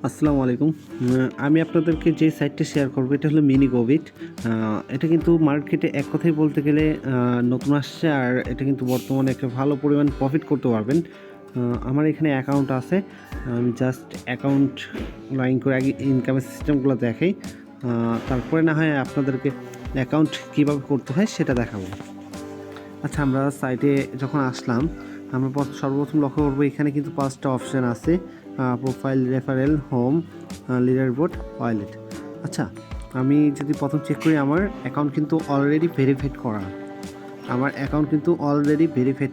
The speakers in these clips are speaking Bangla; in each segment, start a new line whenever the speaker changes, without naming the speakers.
আসসালামু আলাইকুম। আমি আপনাদেরকে যে সাইটটা শেয়ার করব এটা হলো MiniGoBit। এটা কিন্তু মার্কেটে এক কথায় বলতে গেলে নতুন আসছে, আর এটা কিন্তু বর্তমানে একটা ভালো পরিমাণ প্রফিট করতে পারবেন। আমার এখানে অ্যাকাউন্ট আছে, আমি জাস্ট অ্যাকাউন্ট লগ করে আগে ইনকামের সিস্টেমগুলো দেখাই, তারপরে না হয় আপনাদেরকে অ্যাকাউন্ট কীভাবে করতে হয় সেটা দেখাবো। আচ্ছা, আমরা সাইটে যখন আসলাম, আমরা সর্বপ্রথম লক্ষ্য করবো এখানে কিন্তু 5টা অপশান আছে: profile, referral, home, leaderboard, wallet. আচ্ছা, আমি যদি প্রথম চেক করি, আমার অ্যাকাউন্ট কিন্তু অলরেডি ভেরিফাইড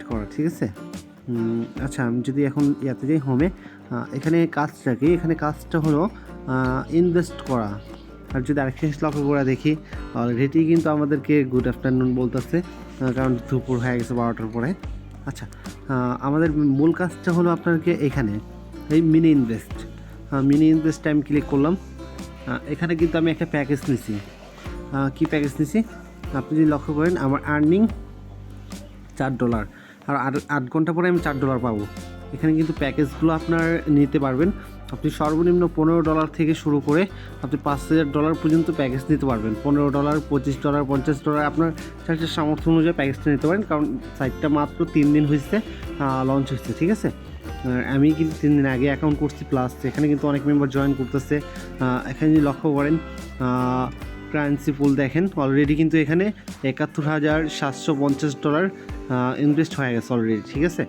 করা। ঠিক আছে। আচ্ছা, আমি যদি এখন ইয়াতে যাই হোমে, এখানে কাজটা কি? এখানে কাজটা হলো ইনভেস্ট করা। আর যদি আরেকটা জিনিস লক্ষ্য করে দেখি, অলরেডি কিন্তু আমাদেরকে গুড আফটারনুন বলতেছে, কারণ দুপুর হয়ে গেছে 12টার পরে। আচ্ছা, আমাদের মূল কাজটা হলো আপনাকে এখানে এই মিনি ইনভেস্ট আমি ক্লিক করলাম। এখানে কিন্তু আমি একটা প্যাকেজ নিছি। কি প্যাকেজ নিছি? আপনি যদি লক্ষ্য করেন, আমার আর্নিং $4, আর 8 ঘন্টা পরে আমি $4 পাবো। এখানে কিন্তু প্যাকেজগুলো আপনার নিতে পারবেন। আপনি সর্বনিম্ন $15 থেকে শুরু করে আপনি $5000 পর্যন্ত প্যাকেজ নিতে পারবেন। $15, $25, $50 আপনার চার্জের সামর্থ্য অনুযায়ী প্যাকেজটা নিতে পারেন, কারণ সাইটটা মাত্র 3 দিন হয়েছে লঞ্চ হয়েছে। ঠিক আছে। আমি কিন্তু 3 দিন আগে অ্যাকাউন্ট করছি, প্লাস এখানে কিন্তু অনেক মেম্বার জয়েন করতেছে। এখানে যদি লক্ষ্য করেন, কারেন্সি পুল দেখেন, অলরেডি কিন্তু এখানে $7,750 ইনভেস্ট হয়ে গেছে অলরেডি। ঠিক আছে।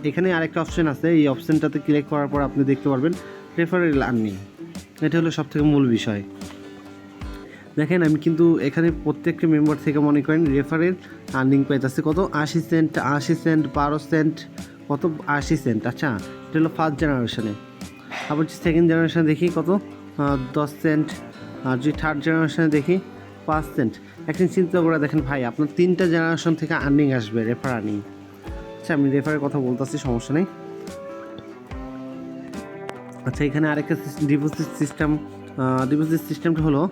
এখানে আরেকটা অপশান আছে, এই অপশানটাতে ক্লিক করার পর আপনি দেখতে পারবেন রেফারেল আর্নিং। এটা হলো সবথেকে মূল বিষয়। দেখেন, আমি কিন্তু এখানে প্রত্যেকটা মেম্বার থেকে মনে করেন রেফারেল আর্নিং পাইতেছে কত? 80 সেন্ট, 12 সেন্ট, কত? 80 সেন্ট। আচ্ছা, এটা হলো ফার্স্ট জেনারেশনে। আবার যদি সেকেন্ড জেনারেশনে দেখি কত? 10 সেন্ট। আর যদি থার্ড জেনারেশনে দেখি 5 সেন্ট। এখন চিন্তা করে দেখেন ভাই, আপনার 3টা জেনারেশন থেকে আর্নিং আসবে, রেফার আর্নিং। আচ্ছা, আমি রেফারের কথা বলতেছি, সমস্যা নেই। আচ্ছা, এখানে আরেকটা ডিপোজিট সিস্টেমটা হলো,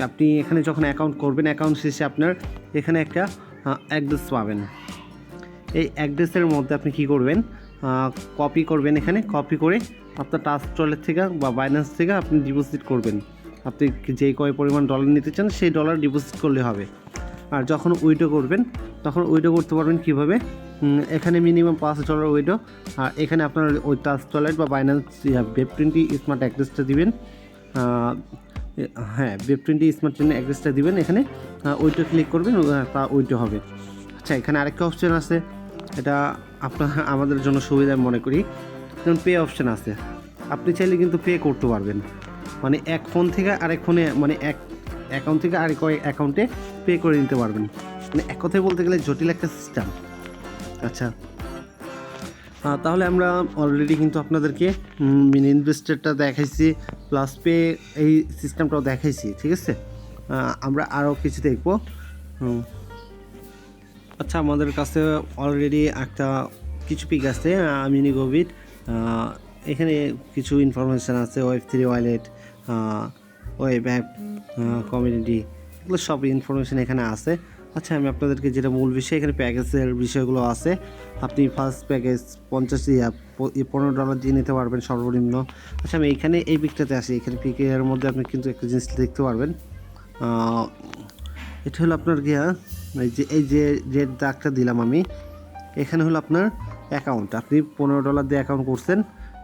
আপনি এখানে যখন অ্যাকাউন্ট করবেন, অ্যাকাউন্ট শেষে আপনার এখানে একটা অ্যাড্রেস পাবেন। এই অ্যাড্রেসের মধ্যে আপনি কি করবেন? কপি করবেন। এখানে কপি করে আপনার ট্রাস্ট ওয়ালেট থেকে বা বাইন্যান্স থেকে আপনি ডিপোজিট করবেন। আপনি যেই কয় পরিমাণ ডলার নিতে চান সেই ডলার ডিপোজিট করলে হবে। আর যখন উইড্রো করবেন, তখন উইড্রো করতে পারবেন কীভাবে? এখানে মিনিমাম $5 উইড্রো। আর এখানে আপনার ওই ট্রাস্ট ওয়ালেট বা বাইন্যান্স Web20 স্মার্ট অ্যাড্রেসটা দিবেন। হ্যাঁ, Web20 স্মার্ট চেইন অ্যাড্রেসটা দিবেন। এখানে উইড্রো ক্লিক করবেন, তা উইড্রো হবে। আচ্ছা, এখানে আরেকটা অপশান আছে, এটা আমাদের জন্য সুবিধা মনে করি, যেমন পে অপশান আছে। আপনি চাইলে কিন্তু পে করতে পারবেন, মানে এক ফোন থেকে আরেক ফোনে, মানে এক অ্যাকাউন্ট থেকে আরেক অ্যাকাউন্টে পে করে নিতে পারবেন। মানে এক কথায় বলতে গেলে জটিল একটা সিস্টেম। আচ্ছা, তাহলে আমরা অলরেডি কিন্তু আপনাদেরকে মিনি ইনভেস্টরটা দেখাইছি, প্লাস পে এই সিস্টেমটাও দেখাইছি। ঠিক আছে। আমরা আরও কিছু দেখব। আচ্ছা, আমাদের কাছে অলরেডি একটা কিছু পিক আছে MiniGoBit। এখানে কিছু ইনফরমেশান আছে, Web3 wallet, web app, community, এগুলো সব ইনফরমেশান এখানে আছে। আচ্ছা, আমি আপনাদেরকে যেটা মূল বিষয়, এখানে প্যাকেজের বিষয়গুলো আছে। আপনি ফার্স্ট প্যাকেজ $15 দিয়ে নিতে পারবেন সর্বনিম্ন। আচ্ছা, আমি এইখানে এই পিকটাতে আসি। এখানে পিকের মধ্যে আপনি কিন্তু একটা জিনিস দেখতে পারবেন, এটা হলো আপনার গিয়া এই যে দাগটা দিলাম আমি, এখানে হলো আপনার অ্যাকাউন্ট। আপনি $15 দিয়ে অ্যাকাউন্ট করছেন,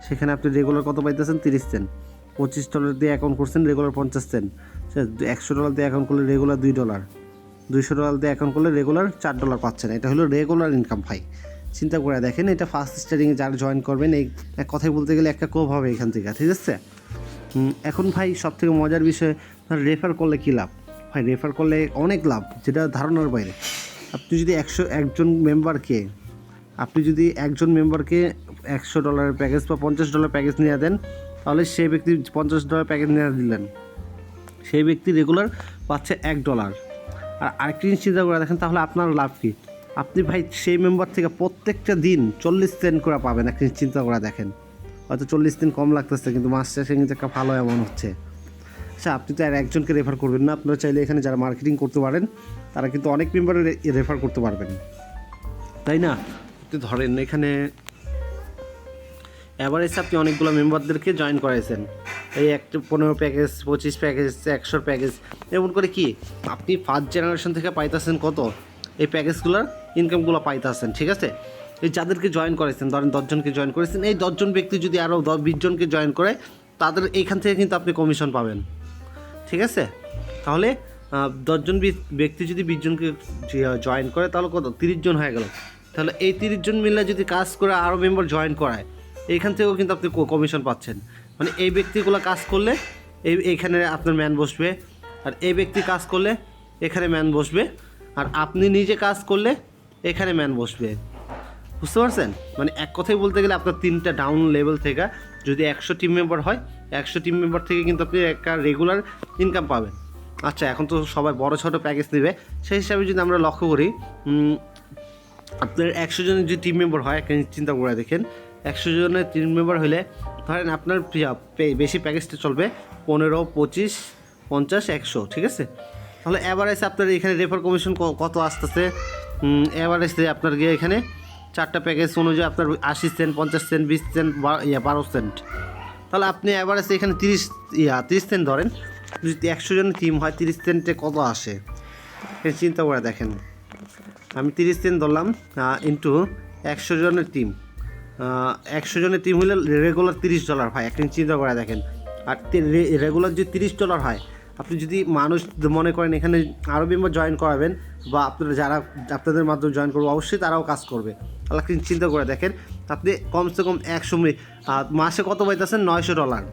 সেখানে আপনি রেগুলার কত পাইতেছেন? 30 সেন্ট। $25 দিয়ে অ্যাকাউন্ট করছেন, রেগুলার 50 সেন্ট। $100 দিয়ে অ্যাকাউন্ট করলে রেগুলার $2। $200 দিয়ে অ্যাকাউন্ট করলে রেগুলার $4 পাচ্ছেন। এটা হলো রেগুলার ইনকাম ভাই। চিন্তা করে দেখেন, এটা ফার্স্ট স্টার্টিংয়ে যারা জয়েন করবেন, এই এক কথায় বলতে গেলে একটা কোপ হবে এখান থেকে। ঠিক আছে। এখন ভাই, সবথেকে মজার বিষয়, রেফার করলে কী লাভ? ভাই, রেফার করলে অনেক লাভ, যেটা ধারণার বাইরে। আপনি যদি একজন মেম্বারকে $100 প্যাকেজ বা $50 প্যাকেজ নিয়ে দেন, তাহলে সেই ব্যক্তি $50 প্যাকেজ নিয়ে দিলেন, সেই ব্যক্তি রেগুলার পাচ্ছে $1। আর আরেকটি জিনিস চিন্তা করে দেখেন, তাহলে আপনার লাভ কী? আপনি ভাই সেই মেম্বার থেকে প্রত্যেকটা দিন 40 সেন্ট করে পাবেন। একটা জিনিস চিন্তা করে দেখেন, হয়তো 40 দিন কম লাগতেছে, কিন্তু মাস শেষে কিন্তু একটা ভালো এমন হচ্ছে। আচ্ছা, আপনি তো আর একজনকে রেফার করবেন না, আপনারা চাইলে এখানে যারা মার্কেটিং করতে পারেন তারা কিন্তু অনেক মেম্বারের রেফার করতে পারবেন, তাই না? আপনি ধরেন এখানে অ্যাভারেজ আপনি অনেকগুলো মেম্বারদেরকে জয়েন করাইছেন, এই একটা 15 প্যাকেজ, 25 প্যাকেজ, 100 প্যাকেজ, এমন করে কি আপনি ফার্স্ট জেনারেশন থেকে পাইতেছেন কত এই প্যাকেজগুলোর ইনকামগুলো পাইতেছেন। ঠিক আছে, এই যাদেরকে জয়েন করেছেন, ধরেন 10 জনকে জয়েন করেছেন, এই 10 জন ব্যক্তি যদি আরও 20 জনকে জয়েন করে, তাদের এইখান থেকে কিন্তু আপনি কমিশন পাবেন। ঠিক আছে, তাহলে 10 জন ব্যক্তি যদি 20 জনকে জয়েন করে তাহলে কত 30 জন হয়ে গেল। তাহলে এই 30 জন মিলে যদি কাজ করে আরও মেম্বার জয়েন করায়, এইখান থেকেও কিন্তু আপনি কমিশন পাচ্ছেন। মানে এই ব্যক্তিগুলো কাজ করলে এইখানে আপনার ম্যান বসবে, আর এই ব্যক্তি কাজ করলে এখানে ম্যান বসবে, আর আপনি নিজে কাজ করলে এখানে ম্যান বসবে। বুঝতে পারছেন? মানে এক কথাই বলতে গেলে আপনার 3টা ডাউন লেভেল থেকে যদি 100 টিম মেম্বার হয়, 100 টিম মেম্বার থেকে কিন্তু আপনি একটা রেগুলার ইনকাম পাবেন। আচ্ছা, এখন তো সবাই বড় ছোটো প্যাকেজ নেবে, সেই হিসাবে যদি আমরা লক্ষ্য করি, আপনার 100 জনের যে টিম মেম্বার হয়, একটা চিন্তা করে দেখেন, 100 জনের টিম মেম্বার হলে ধরেন আপনার বেশি প্যাকেজটা চলবে 15, 25, 50, 100। ঠিক আছে, তাহলে অ্যাভারেজ আপনার এখানে রেফার কমিশন কত আসতেছে? অ্যাভারেজে আপনার গিয়ে এখানে 4টা প্যাকেজ অনুযায়ী আপনার 80 সেন্ট, 50 সেন্ট, 20 সেন্ট, 12 সেন্ট। তাহলে আপনি অ্যাভারেজ এখানে 30 সেন্ট ধরেন, যদি 100 জনের টিম হয় 30 সেন্টে কত আসে চিন্তা করে দেখেন। আমি 30 সেন্ট ধরলাম ইন্টু 100 জনের টিম, 100 জনের টিম হলে রেগুলার $30 হয়। এখন চিন্তা করে দেখেন, আর রেগুলার যদি $30 হয়, আপনি যদি মানুষ মনে করেন এখানে আরও মেম্বার জয়েন করাবেন, বা আপনারা যারা আপনাদের মাধ্যমে জয়েন করবে অবশ্যই তারাও কাজ করবে। তাহলে চিন্তা করে দেখেন, আপনি কমসে কম 100 মাসে কত পাইতেছেন? $900।